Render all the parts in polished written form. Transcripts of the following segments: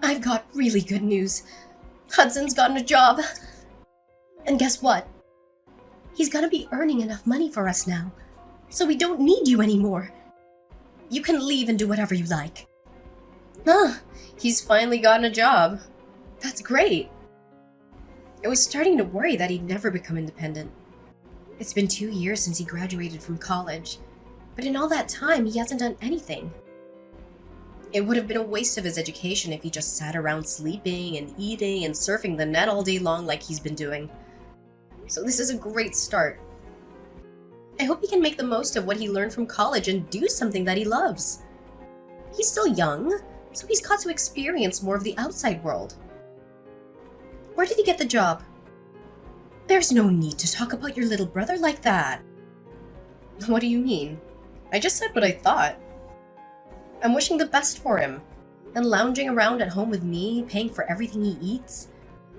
I've got really good news. Hudson's gotten a job. And guess what? He's gonna be earning enough money for us now, so we don't need you anymore. You can leave and do whatever you like. He's finally gotten a job. That's great. I was starting to worry that he'd never become independent. It's been 2 years since he graduated from college, but in all that time, he hasn't done anything. It would have been a waste of his education if he just sat around sleeping and eating and surfing the net all day long like he's been doing. So this is a great start. I hope he can make the most of what he learned from college and do something that he loves. He's still young, so he's got to experience more of the outside world. Where did he get the job? There's no need to talk about your little brother like that. What do you mean? I just said what I thought. I'm wishing the best for him, and lounging around at home with me, paying for everything he eats,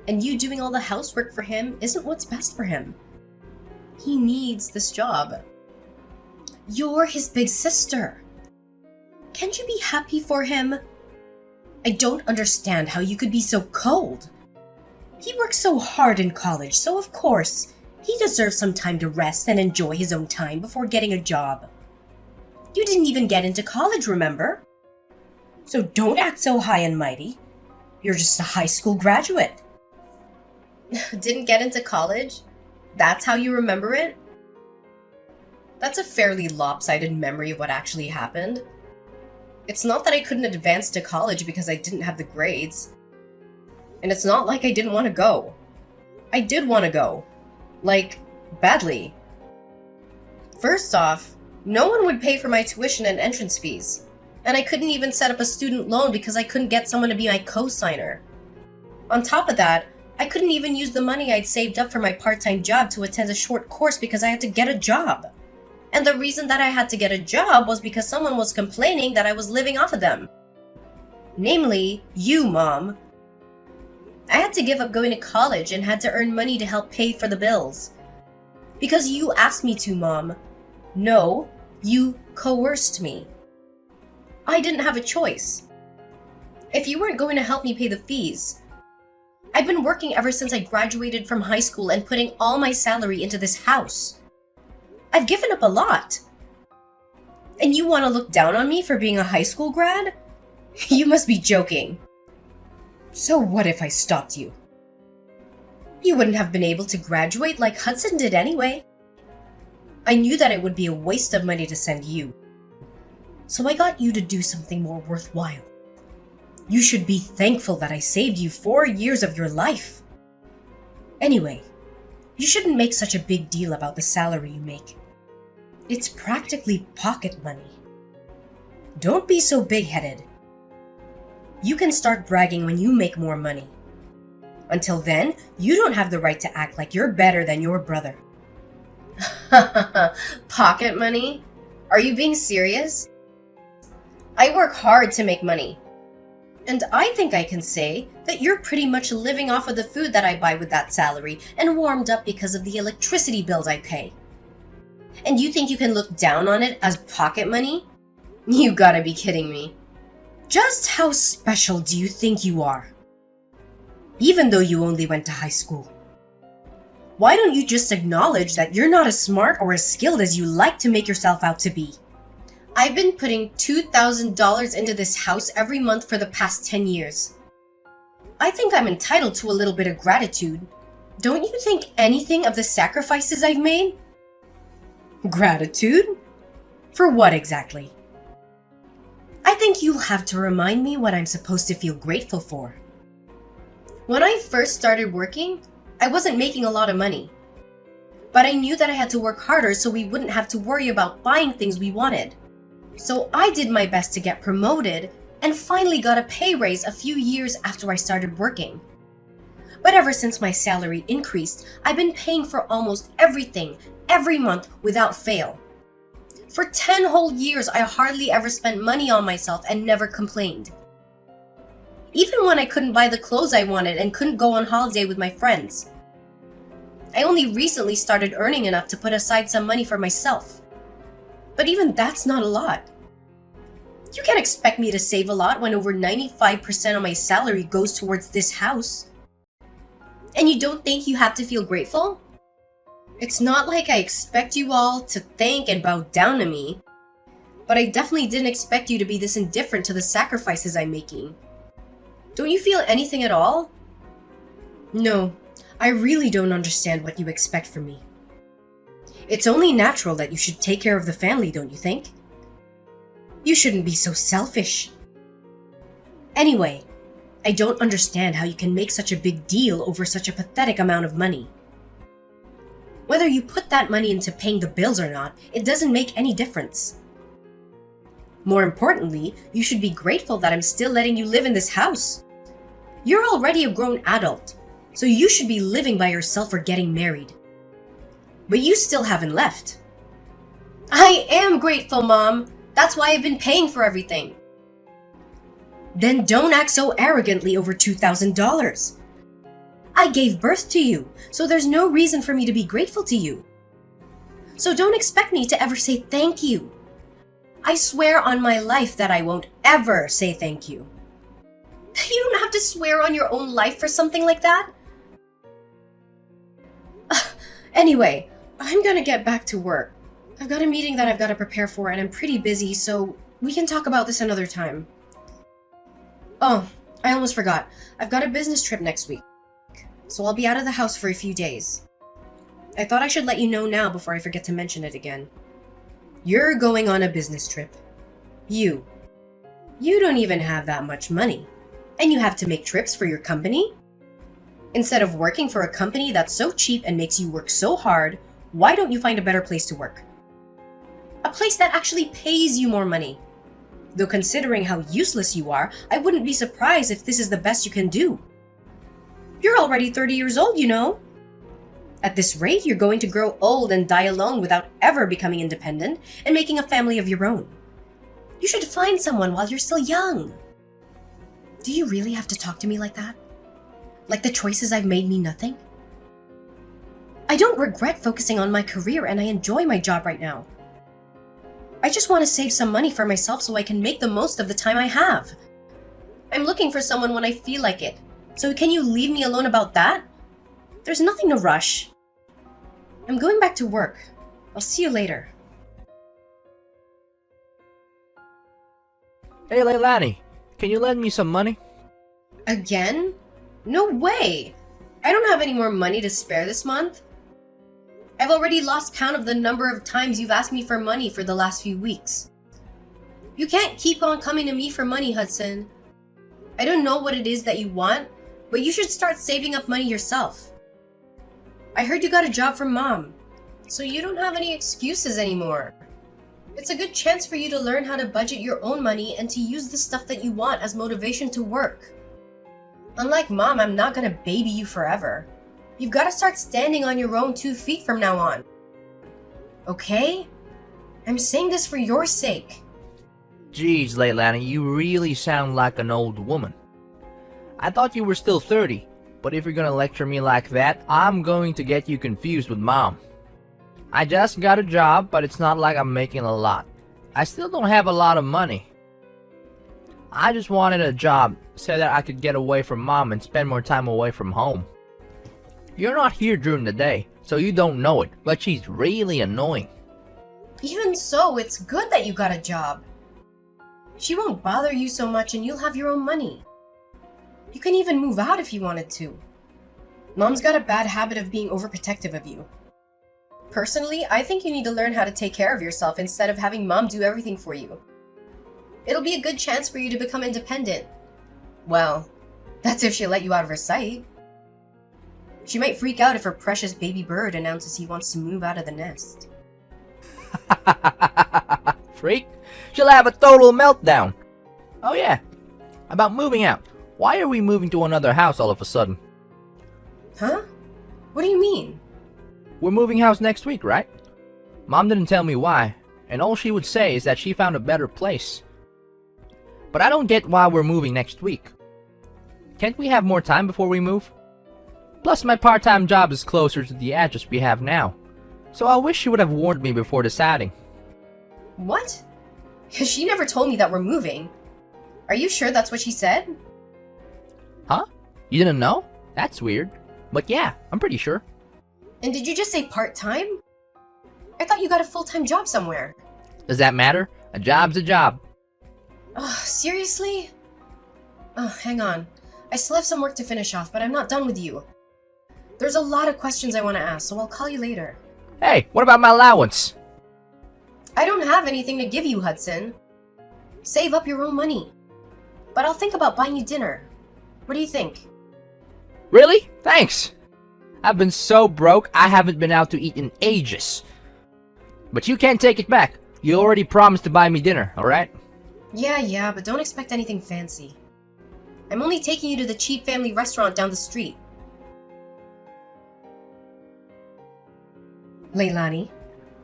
and you doing all the housework for him isn't what's best for him. He needs this job. You're his big sister. Can't you be happy for him? I don't understand how you could be so cold. He worked so hard in college, so of course, he deserves some time to rest and enjoy his own time before getting a job. You didn't even get into college, remember? So don't act so high and mighty. You're just a high school graduate. Didn't get into college? That's how you remember it? That's a fairly lopsided memory of what actually happened. It's not that I couldn't advance to college because I didn't have the grades. And it's not like I didn't want to go. I did want to go. Like, badly. First off, no one would pay for my tuition and entrance fees. And I couldn't even set up a student loan because I couldn't get someone to be my co-signer. On top of that, I couldn't even use the money I'd saved up for my part-time job to attend a short course because I had to get a job. And the reason that I had to get a job was because someone was complaining that I was living off of them. Namely, you, Mom. I had to give up going to college and had to earn money to help pay for the bills. Because you asked me to, Mom. No, you coerced me. I didn't have a choice. If you weren't going to help me pay the fees, I've been working ever since I graduated from high school and putting all my salary into this house. I've given up a lot. And you want to look down on me for being a high school grad? You must be joking. So what if I stopped you? You wouldn't have been able to graduate like Hudson did anyway. I knew that it would be a waste of money to send you. So I got you to do something more worthwhile. You should be thankful that I saved you 4 years of your life. Anyway, you shouldn't make such a big deal about the salary you make. It's practically pocket money. Don't be so big-headed. You can start bragging when you make more money. Until then, you don't have the right to act like you're better than your brother. Pocket money? Are you being serious? I work hard to make money. And I think I can say that you're pretty much living off of the food that I buy with that salary and warmed up because of the electricity bills I pay. And you think you can look down on it as pocket money? You gotta be kidding me. Just how special do you think you are? Even though you only went to high school. Why don't you just acknowledge that you're not as smart or as skilled as you like to make yourself out to be? I've been putting $2,000 into this house every month for the past 10 years. I think I'm entitled to a little bit of gratitude. Don't you think anything of the sacrifices I've made? Gratitude? For what exactly? I think you'll have to remind me what I'm supposed to feel grateful for. When I first started working, I wasn't making a lot of money. But I knew that I had to work harder so we wouldn't have to worry about buying things we wanted. So I did my best to get promoted and finally got a pay raise a few years after I started working. But ever since my salary increased, I've been paying for almost everything every month without fail. For 10 whole years, I hardly ever spent money on myself and never complained. Even when I couldn't buy the clothes I wanted and couldn't go on holiday with my friends. I only recently started earning enough to put aside some money for myself. But even that's not a lot. You can't expect me to save a lot when over 95% of my salary goes towards this house. And you don't think you have to feel grateful? It's not like I expect you all to thank and bow down to me, but I definitely didn't expect you to be this indifferent to the sacrifices I'm making. Don't you feel anything at all? No, I really don't understand what you expect from me. It's only natural that you should take care of the family, don't you think? You shouldn't be so selfish. Anyway, I don't understand how you can make such a big deal over such a pathetic amount of money. Whether you put that money into paying the bills or not, it doesn't make any difference. More importantly, you should be grateful that I'm still letting you live in this house. You're already a grown adult, so you should be living by yourself or getting married. But you still haven't left. I am grateful, Mom. That's why I've been paying for everything. Then don't act so arrogantly over $2,000. I gave birth to you, so there's no reason for me to be grateful to you. So don't expect me to ever say thank you. I swear on my life that I won't ever say thank you. You don't have to swear on your own life for something like that. Anyway, I'm gonna get back to work. I've got a meeting that I've got to prepare for and I'm pretty busy, so we can talk about this another time. Oh, I almost forgot. I've got a business trip next week, so I'll be out of the house for a few days. I thought I should let you know now before I forget to mention it again. You're going on a business trip. You don't even have that much money, and you have to make trips for your company? Instead of working for a company that's so cheap and makes you work so hard, why don't you find a better place to work? A place that actually pays you more money. Though considering how useless you are, I wouldn't be surprised if this is the best you can do. You're already 30 years old, you know. At this rate, you're going to grow old and die alone without ever becoming independent and making a family of your own. You should find someone while you're still young. Do you really have to talk to me like that? Like the choices I've made mean nothing? I don't regret focusing on my career and I enjoy my job right now. I just want to save some money for myself so I can make the most of the time I have. I'm looking for someone when I feel like it. So can you leave me alone about that? There's nothing to rush. I'm going back to work. I'll see you later. Hey, Leilani, can you lend me some money? Again? No way! I don't have any more money to spare this month. I've already lost count of the number of times you've asked me for money for the last few weeks. You can't keep on coming to me for money, Hudson. I don't know what it is that you want, but you should start saving up money yourself. I heard you got a job from Mom, so you don't have any excuses anymore. It's a good chance for you to learn how to budget your own money and to use the stuff that you want as motivation to work. Unlike Mom, I'm not gonna baby you forever. You've got to start standing on your own 2 feet from now on. Okay? I'm saying this for your sake. Jeez, Leilani, you really sound like an old woman. I thought you were still 30, but if you're gonna lecture me like that, I'm going to get you confused with Mom. I just got a job, but it's not like I'm making a lot. I still don't have a lot of money. I just wanted a job so that I could get away from Mom and spend more time away from home. You're not here during the day, so you don't know it, but she's really annoying. Even so, it's good that you got a job. She won't bother you so much and you'll have your own money. You can even move out if you wanted to. Mom's got a bad habit of being overprotective of you. Personally, I think you need to learn how to take care of yourself instead of having Mom do everything for you. It'll be a good chance for you to become independent. Well, that's if she'll let you out of her sight. She might freak out if her precious baby bird announces he wants to move out of the nest. Freak? She'll have a total meltdown. Oh yeah, about moving out. Why are we moving to another house all of a sudden? Huh? What do you mean? We're moving house next week, right? Mom didn't tell me why, and all she would say is that she found a better place. But I don't get why we're moving next week. Can't we have more time before we move? Plus, my part-time job is closer to the address we have now, so I wish she would have warned me before deciding. What? She never told me that we're moving. Are you sure that's what she said? Huh? You didn't know? That's weird. But yeah, I'm pretty sure. And did you just say part-time? I thought you got a full-time job somewhere. Does that matter? A job's a job. Ugh, seriously? Hang on. I still have some work to finish off, but I'm not done with you. There's a lot of questions I want to ask, so I'll call you later. Hey, what about my allowance? I don't have anything to give you, Hudson. Save up your own money. But I'll think about buying you dinner. What do you think? Really? Thanks. I've been so broke, I haven't been out to eat in ages. But you can't take it back. You already promised to buy me dinner, alright? Yeah, but don't expect anything fancy. I'm only taking you to the cheap family restaurant down the street. Leilani,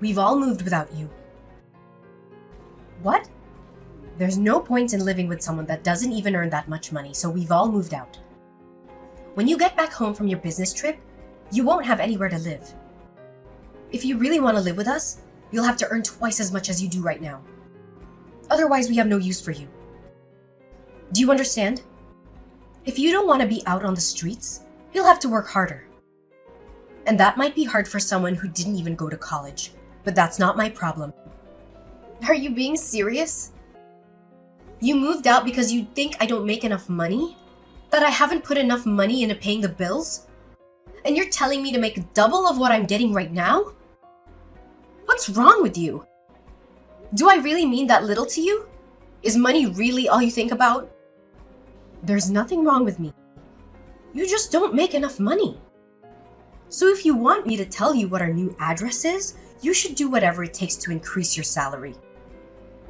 we've all moved without you. What? There's no point in living with someone that doesn't even earn that much money, so we've all moved out. When you get back home from your business trip, you won't have anywhere to live. If you really want to live with us, you'll have to earn twice as much as you do right now. Otherwise, we have no use for you. Do you understand? If you don't want to be out on the streets, you'll have to work harder. And that might be hard for someone who didn't even go to college, but that's not my problem. Are you being serious? You moved out because you think I don't make enough money? That I haven't put enough money into paying the bills? And you're telling me to make double of what I'm getting right now? What's wrong with you? Do I really mean that little to you? Is money really all you think about? There's nothing wrong with me. You just don't make enough money. So if you want me to tell you what our new address is, you should do whatever it takes to increase your salary.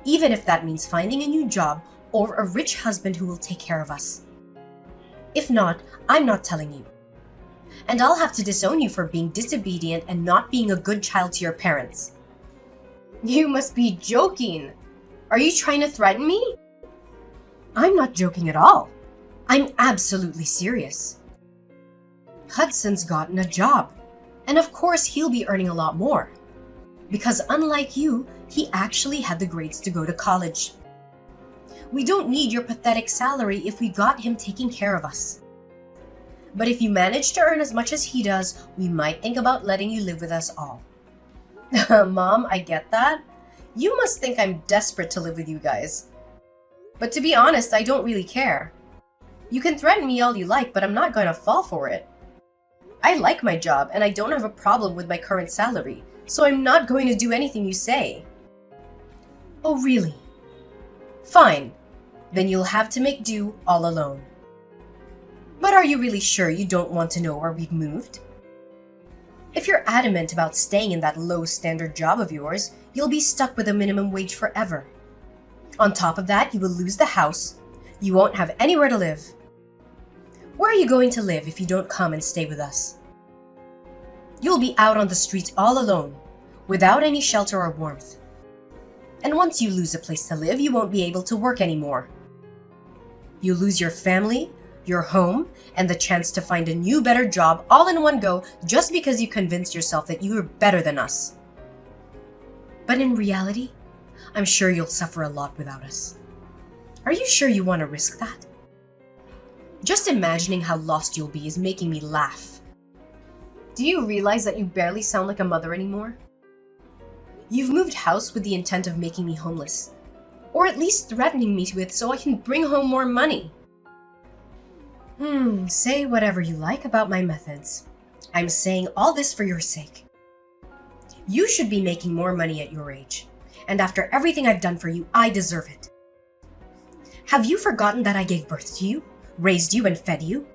Even if that means finding a new job or a rich husband who will take care of us. If not, I'm not telling you. And I'll have to disown you for being disobedient and not being a good child to your parents. You must be joking. Are you trying to threaten me? I'm not joking at all. I'm absolutely serious. Hudson's gotten a job, and of course he'll be earning a lot more. Because unlike you, he actually had the grades to go to college. We don't need your pathetic salary if we got him taking care of us. But if you manage to earn as much as he does, we might think about letting you live with us all. Mom, I get that. You must think I'm desperate to live with you guys. But to be honest, I don't really care. You can threaten me all you like, but I'm not going to fall for it. I like my job, and I don't have a problem with my current salary, so I'm not going to do anything you say. Oh, really? Fine. Then you'll have to make do all alone. But are you really sure you don't want to know where we've moved? If you're adamant about staying in that low-standard job of yours, you'll be stuck with a minimum wage forever. On top of that, you will lose the house. You won't have anywhere to live. Where are you going to live if you don't come and stay with us? You'll be out on the streets all alone, without any shelter or warmth. And once you lose a place to live, you won't be able to work anymore. You lose your family, your home, and the chance to find a new, better job all in one go just because you convinced yourself that you are better than us. But in reality, I'm sure you'll suffer a lot without us. Are you sure you want to risk that? Just imagining how lost you'll be is making me laugh. Do you realize that you barely sound like a mother anymore? You've moved house with the intent of making me homeless, or at least threatening me with so I can bring home more money. Say whatever you like about my methods. I'm saying all this for your sake. You should be making more money at your age, and after everything I've done for you, I deserve it. Have you forgotten that I gave birth to you, raised you, and fed you?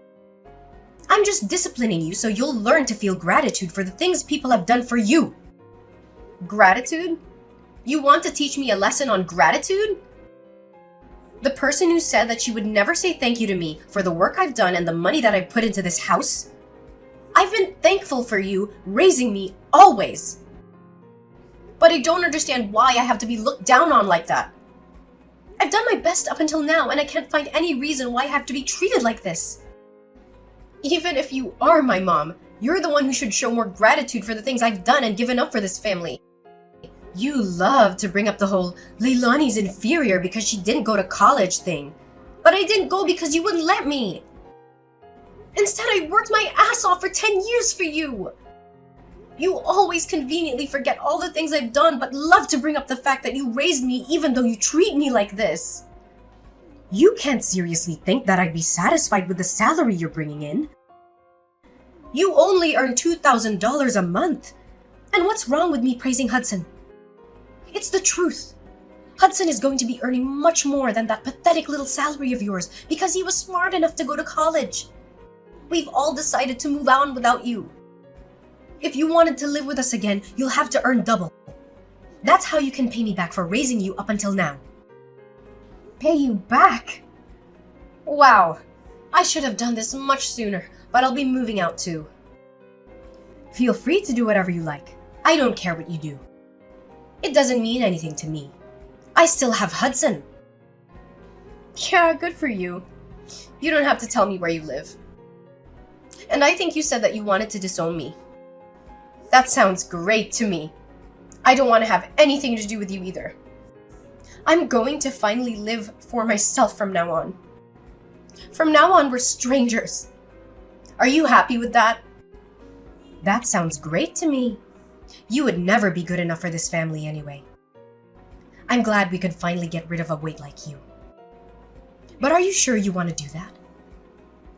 I'm just disciplining you so you'll learn to feel gratitude for the things people have done for you. Gratitude? You want to teach me a lesson on gratitude? The person who said that she would never say thank you to me for the work I've done and the money that I've put into this house? I've been thankful for you raising me always. But I don't understand why I have to be looked down on like that. I've done my best up until now, and I can't find any reason why I have to be treated like this. Even if you are my mom, you're the one who should show more gratitude for the things I've done and given up for this family. You love to bring up the whole Leilani's inferior because she didn't go to college thing. But I didn't go because you wouldn't let me. Instead, I worked my ass off for 10 years for you. You always conveniently forget all the things I've done, but love to bring up the fact that you raised me even though you treat me like this. You can't seriously think that I'd be satisfied with the salary you're bringing in. You only earn $2,000 a month. And what's wrong with me praising Hudson? It's the truth. Hudson is going to be earning much more than that pathetic little salary of yours because he was smart enough to go to college. We've all decided to move on without you. If you wanted to live with us again, you'll have to earn double. That's how you can pay me back for raising you up until now. Pay you back? Wow. I should have done this much sooner, but I'll be moving out too. Feel free to do whatever you like. I don't care what you do. It doesn't mean anything to me. I still have Hudson. Yeah, good for you. You don't have to tell me where you live. And I think you said that you wanted to disown me. That sounds great to me. I don't want to have anything to do with you either. I'm going to finally live for myself from now on. From now on, we're strangers. Are you happy with that? That sounds great to me. You would never be good enough for this family anyway. I'm glad we could finally get rid of a weight like you. But are you sure you want to do that?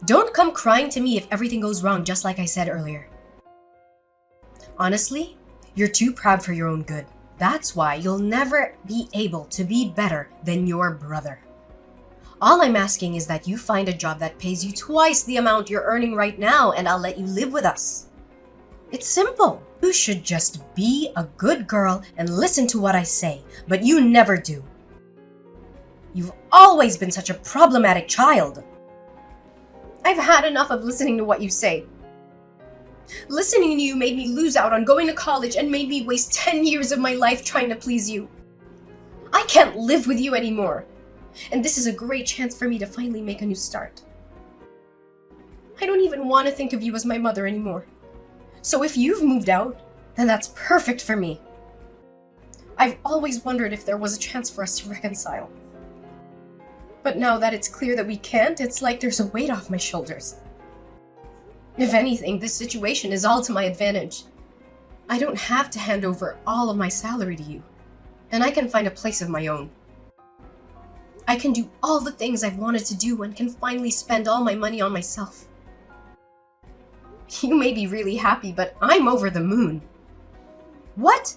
Don't come crying to me if everything goes wrong, just like I said earlier. Honestly, you're too proud for your own good. That's why you'll never be able to be better than your brother. All I'm asking is that you find a job that pays you twice the amount you're earning right now, and I'll let you live with us. It's simple. You should just be a good girl and listen to what I say, but you never do. You've always been such a problematic child. I've had enough of listening to what you say. Listening to you made me lose out on going to college and made me waste 10 years of my life trying to please you. I can't live with you anymore, and this is a great chance for me to finally make a new start. I don't even want to think of you as my mother anymore. So if you've moved out, then that's perfect for me. I've always wondered if there was a chance for us to reconcile. But now that it's clear that we can't, it's like there's a weight off my shoulders. If anything, this situation is all to my advantage. I don't have to hand over all of my salary to you, and I can find a place of my own. I can do all the things I've wanted to do and can finally spend all my money on myself. You may be really happy, but I'm over the moon. What?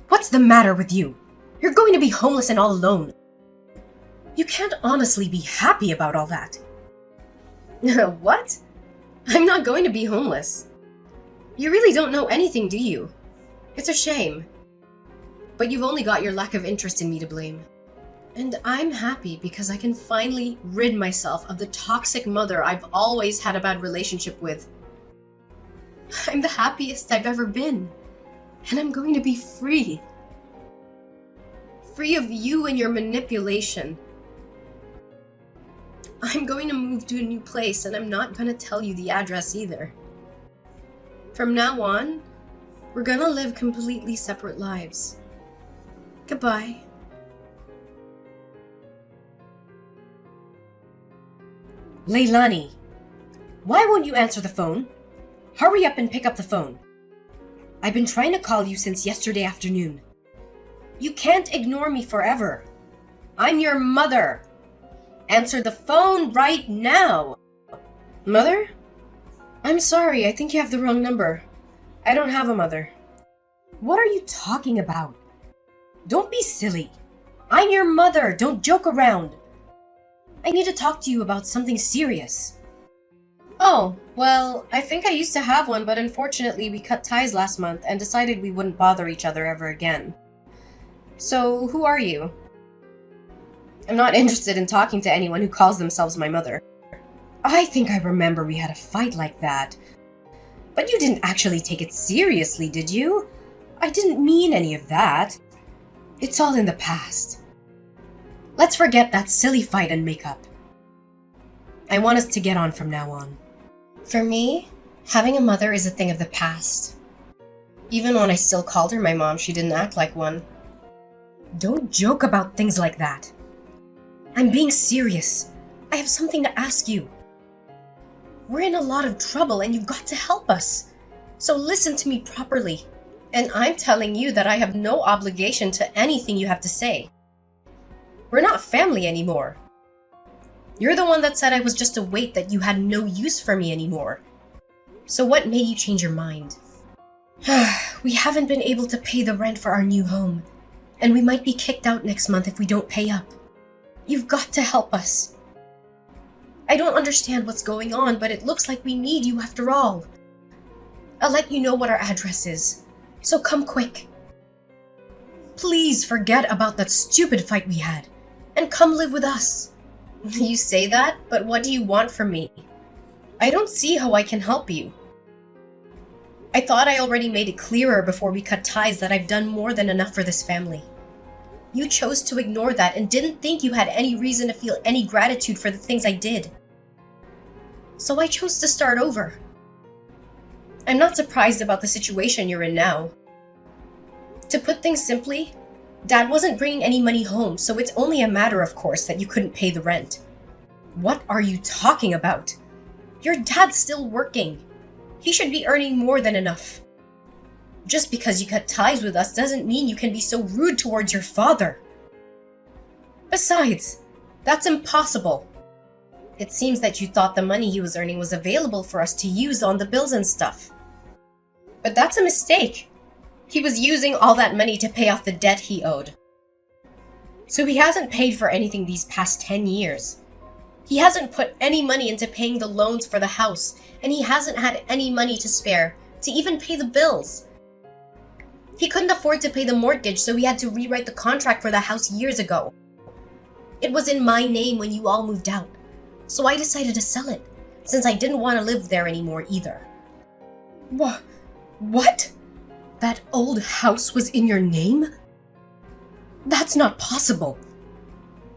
What's the matter with you? You're going to be homeless and all alone. You can't honestly be happy about all that. What? I'm not going to be homeless. You really don't know anything, do you? It's a shame. But you've only got your lack of interest in me to blame. And I'm happy because I can finally rid myself of the toxic mother I've always had a bad relationship with. I'm the happiest I've ever been. And I'm going to be free. Free of you and your manipulation. I'm going to move to a new place, and I'm not going to tell you the address either. From now on, we're going to live completely separate lives. Goodbye. Leilani, why won't you answer the phone? Hurry up and pick up the phone. I've been trying to call you since yesterday afternoon. You can't ignore me forever. I'm your mother. Answer the phone right now. Mother? I'm sorry, I think you have the wrong number. I don't have a mother. What are you talking about? Don't be silly. I'm your mother, don't joke around. I need to talk to you about something serious. Oh, well, I think I used to have one, but unfortunately we cut ties last month and decided we wouldn't bother each other ever again. So, who are you? I'm not interested in talking to anyone who calls themselves my mother. I think I remember we had a fight like that. But you didn't actually take it seriously, did you? I didn't mean any of that. It's all in the past. Let's forget that silly fight and make up. I want us to get on from now on. For me, having a mother is a thing of the past. Even when I still called her my mom, she didn't act like one. Don't joke about things like that. I'm being serious. I have something to ask you. We're in a lot of trouble and you've got to help us. So listen to me properly. And I'm telling you that I have no obligation to anything you have to say. We're not family anymore. You're the one that said I was just a weight, that you had no use for me anymore. So what made you change your mind? We haven't been able to pay the rent for our new home, and we might be kicked out next month if we don't pay up. You've got to help us. I don't understand what's going on, but it looks like we need you after all. I'll let you know what our address is, so come quick. Please forget about that stupid fight we had, and come live with us. You say that, but what do you want from me? I don't see how I can help you. I thought I already made it clearer before we cut ties that I've done more than enough for this family. You chose to ignore that and didn't think you had any reason to feel any gratitude for the things I did. So I chose to start over. I'm not surprised about the situation you're in now. To put things simply, Dad wasn't bringing any money home, so it's only a matter of course that you couldn't pay the rent. What are you talking about? Your dad's still working. He should be earning more than enough. Just because you cut ties with us doesn't mean you can be so rude towards your father. Besides, that's impossible. It seems that you thought the money he was earning was available for us to use on the bills and stuff. But that's a mistake. He was using all that money to pay off the debt he owed. So he hasn't paid for anything these past 10 years. He hasn't put any money into paying the loans for the house, and he hasn't had any money to spare to even pay the bills. He couldn't afford to pay the mortgage, so he had to rewrite the contract for the house years ago. It was in my name when you all moved out, so I decided to sell it, since I didn't want to live there anymore either. What? That old house was in your name? That's not possible.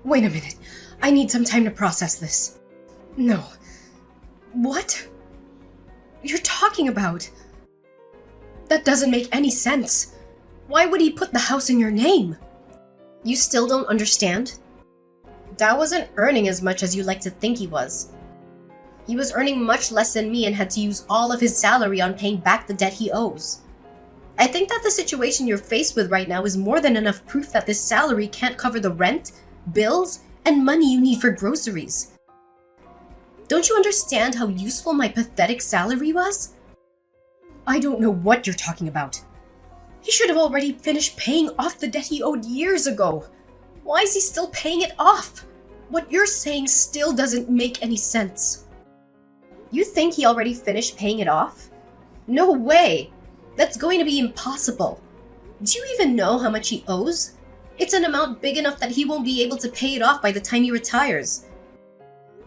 Wait a minute. I need some time to process this. No. What? You're talking about? That doesn't make any sense. Why would he put the house in your name? You still don't understand? Dad wasn't earning as much as you like to think he was. He was earning much less than me and had to use all of his salary on paying back the debt he owes. I think that the situation you're faced with right now is more than enough proof that this salary can't cover the rent, bills, and money you need for groceries. Don't you understand how useful my pathetic salary was? I don't know what you're talking about. He should have already finished paying off the debt he owed years ago. Why is he still paying it off? What you're saying still doesn't make any sense. You think he already finished paying it off? No way! That's going to be impossible. Do you even know how much he owes? It's an amount big enough that he won't be able to pay it off by the time he retires.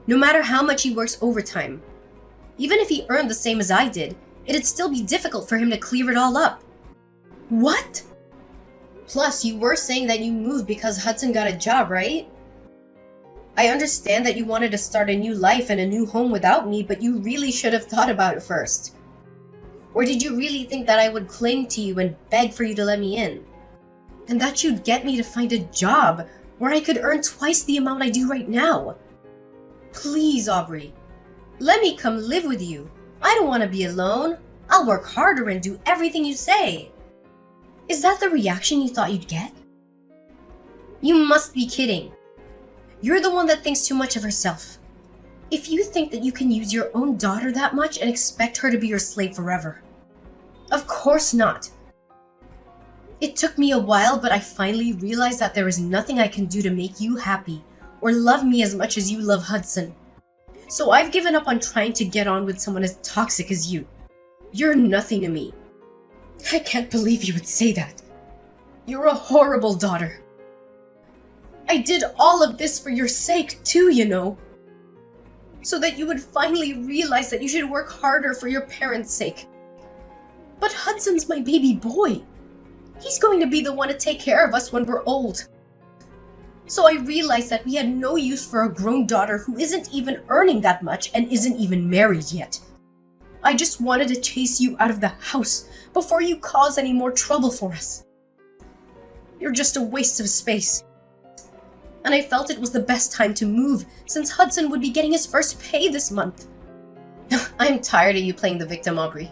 No matter how much he works overtime. Even if he earned the same as I did, it'd still be difficult for him to clear it all up. What? Plus, you were saying that you moved because Hudson got a job, right? I understand that you wanted to start a new life and a new home without me, but you really should have thought about it first. Or did you really think that I would cling to you and beg for you to let me in? And that you'd get me to find a job where I could earn twice the amount I do right now? Please, Aubrey, let me come live with you. I don't want to be alone. I'll work harder and do everything you say. Is that the reaction you thought you'd get? You must be kidding. You're the one that thinks too much of herself. If you think that you can use your own daughter that much and expect her to be your slave forever. Of course not. It took me a while, but I finally realized that there is nothing I can do to make you happy or love me as much as you love Hudson. So I've given up on trying to get on with someone as toxic as you. You're nothing to me. I can't believe you would say that. You're a horrible daughter. I did all of this for your sake too, you know. So that you would finally realize that you should work harder for your parents' sake. But Hudson's my baby boy. He's going to be the one to take care of us when we're old. So I realized that we had no use for a grown daughter who isn't even earning that much and isn't even married yet. I just wanted to chase you out of the house before you cause any more trouble for us. You're just a waste of space. And I felt it was the best time to move since Hudson would be getting his first pay this month. I'm tired of you playing the victim, Aubrey.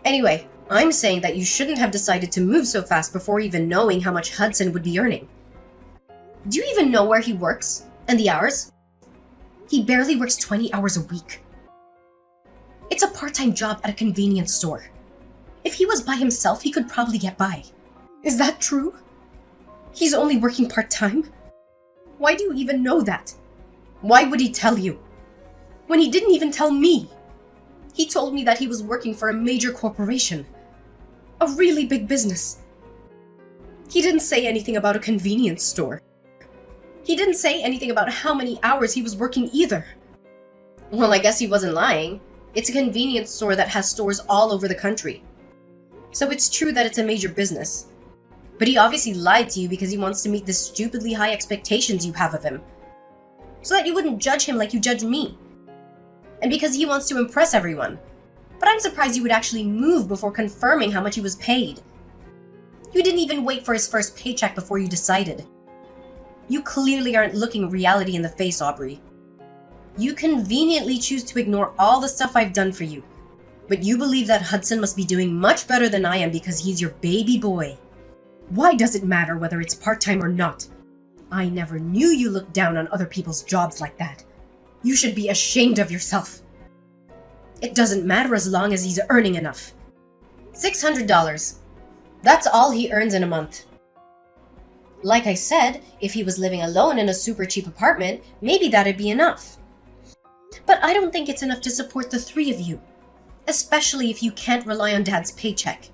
Anyway, I'm saying that you shouldn't have decided to move so fast before even knowing how much Hudson would be earning. Do you even know where he works? And the hours? He barely works 20 hours a week. It's a part-time job at a convenience store. If he was by himself, he could probably get by. Is that true? He's only working part-time? Why do you even know that? Why would he tell you? When he didn't even tell me. He told me that he was working for a major corporation. A really big business. He didn't say anything about a convenience store. He didn't say anything about how many hours he was working either. Well, I guess he wasn't lying. It's a convenience store that has stores all over the country. So it's true that it's a major business. But he obviously lied to you because he wants to meet the stupidly high expectations you have of him. So that you wouldn't judge him like you judge me. And because he wants to impress everyone. But I'm surprised you would actually move before confirming how much he was paid. You didn't even wait for his first paycheck before you decided. You clearly aren't looking reality in the face, Aubrey. You conveniently choose to ignore all the stuff I've done for you. But you believe that Hudson must be doing much better than I am because he's your baby boy. Why does it matter whether it's part-time or not? I never knew you looked down on other people's jobs like that. You should be ashamed of yourself. It doesn't matter as long as he's earning enough. $600. That's all he earns in a month. Like I said, if he was living alone in a super cheap apartment, maybe that'd be enough. But I don't think it's enough to support the three of you. Especially if you can't rely on Dad's paycheck.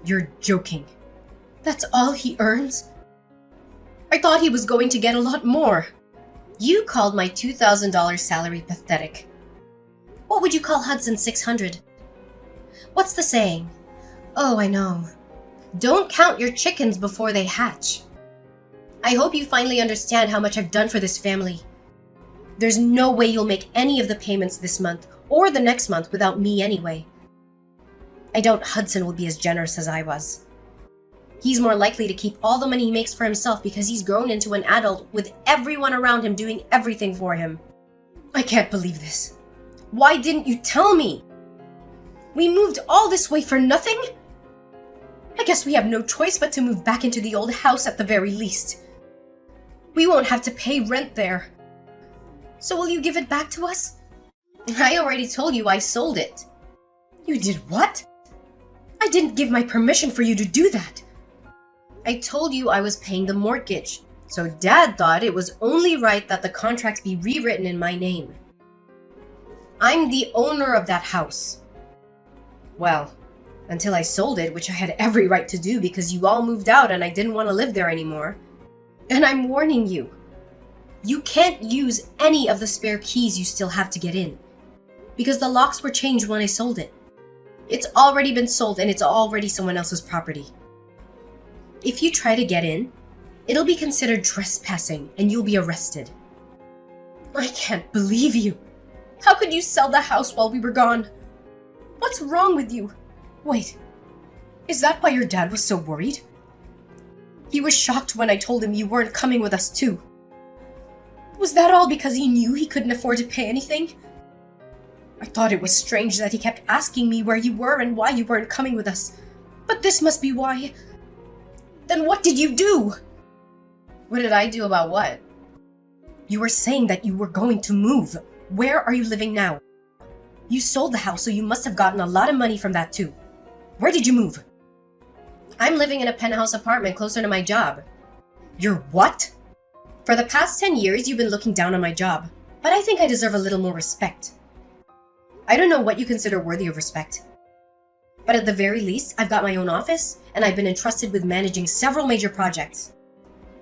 You're joking. That's all he earns? I thought he was going to get a lot more. You called my $2,000 salary pathetic. What would you call Hudson's $600? What's the saying? Oh, I know. Don't count your chickens before they hatch. I hope you finally understand how much I've done for this family. There's no way you'll make any of the payments this month or the next month without me anyway. I doubt Hudson will be as generous as I was. He's more likely to keep all the money he makes for himself because he's grown into an adult with everyone around him doing everything for him. I can't believe this. Why didn't you tell me? We moved all this way for nothing? I guess we have no choice but to move back into the old house at the very least. We won't have to pay rent there. So will you give it back to us? I already told you I sold it. You did what? I didn't give my permission for you to do that. I told you I was paying the mortgage, so Dad thought it was only right that the contracts be rewritten in my name. I'm the owner of that house. Well, until I sold it, which I had every right to do because you all moved out and I didn't want to live there anymore. And I'm warning you. You can't use any of the spare keys you still have to get in. Because the locks were changed when I sold it. It's already been sold and it's already someone else's property. If you try to get in, it'll be considered trespassing and you'll be arrested. I can't believe you. How could you sell the house while we were gone? What's wrong with you? Wait, is that why your dad was so worried? He was shocked when I told him you weren't coming with us too. Was that all because he knew he couldn't afford to pay anything? I thought it was strange that he kept asking me where you were and why you weren't coming with us. But this must be why. Then what did you do? What did I do about what? You were saying that you were going to move. Where are you living now? You sold the house, so you must have gotten a lot of money from that too. Where did you move? I'm living in a penthouse apartment closer to my job. You're what? For the past 10 years, you've been looking down on my job, but I think I deserve a little more respect. I don't know what you consider worthy of respect. But at the very least, I've got my own office, and I've been entrusted with managing several major projects.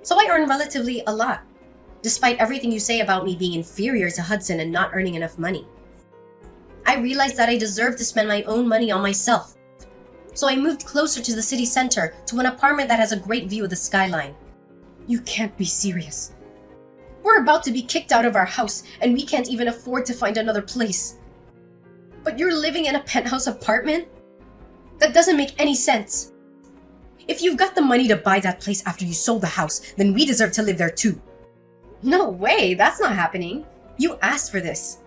So I earn relatively a lot, despite everything you say about me being inferior to Hudson and not earning enough money. I realized that I deserve to spend my own money on myself. So I moved closer to the city center to an apartment that has a great view of the skyline. You can't be serious. We're about to be kicked out of our house, and we can't even afford to find another place. But you're living in a penthouse apartment? That doesn't make any sense. If you've got the money to buy that place after you sold the house, then we deserve to live there too. No way, that's not happening. You asked for this.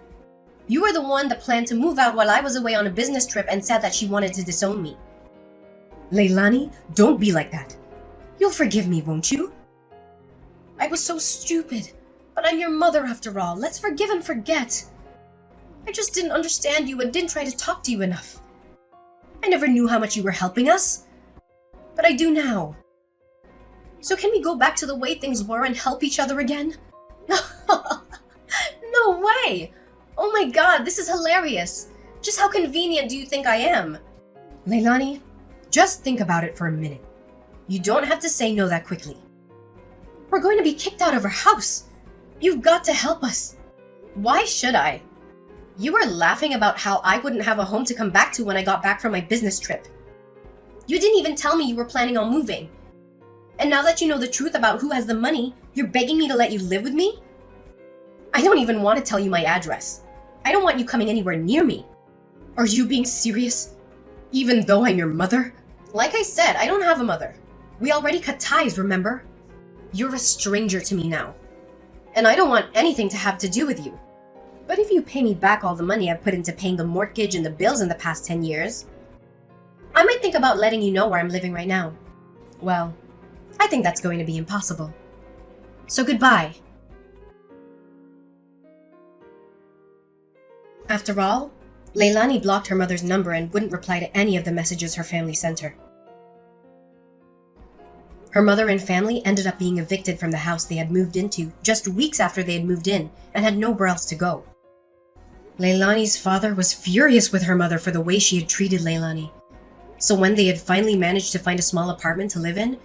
You were the one that planned to move out while I was away on a business trip and said that she wanted to disown me. Leilani, don't be like that. You'll forgive me, won't you? I was so stupid, but I'm your mother after all. Let's forgive and forget. I just didn't understand you and didn't try to talk to you enough. I never knew how much you were helping us, but I do now. So can we go back to the way things were and help each other again? No way! Oh my god, this is hilarious. Just how convenient do you think I am? Leilani, just think about it for a minute. You don't have to say no that quickly. We're going to be kicked out of our house. You've got to help us. Why should I? You were laughing about how I wouldn't have a home to come back to when I got back from my business trip. You didn't even tell me you were planning on moving. And now that you know the truth about who has the money, you're begging me to let you live with me? I don't even want to tell you my address. I don't want you coming anywhere near me. Are you being serious? Even though I'm your mother? Like I said, I don't have a mother. We already cut ties, remember? You're a stranger to me now. And I don't want anything to have to do with you. But if you pay me back all the money I've put into paying the mortgage and the bills in the past 10 years, I might think about letting you know where I'm living right now. Well, I think that's going to be impossible. So goodbye. After all, Leilani blocked her mother's number and wouldn't reply to any of the messages her family sent her. Her mother and family ended up being evicted from the house they had moved into just weeks after they had moved in and had nowhere else to go. Leilani's father was furious with her mother for the way she had treated Leilani. So when they had finally managed to find a small apartment to live in,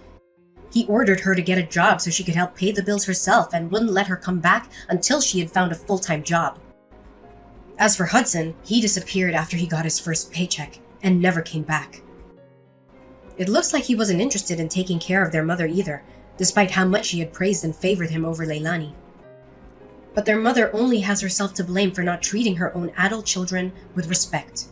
he ordered her to get a job so she could help pay the bills herself and wouldn't let her come back until she had found a full-time job. As for Hudson, he disappeared after he got his first paycheck and never came back. It looks like he wasn't interested in taking care of their mother either, despite how much she had praised and favored him over Leilani. But their mother only has herself to blame for not treating her own adult children with respect.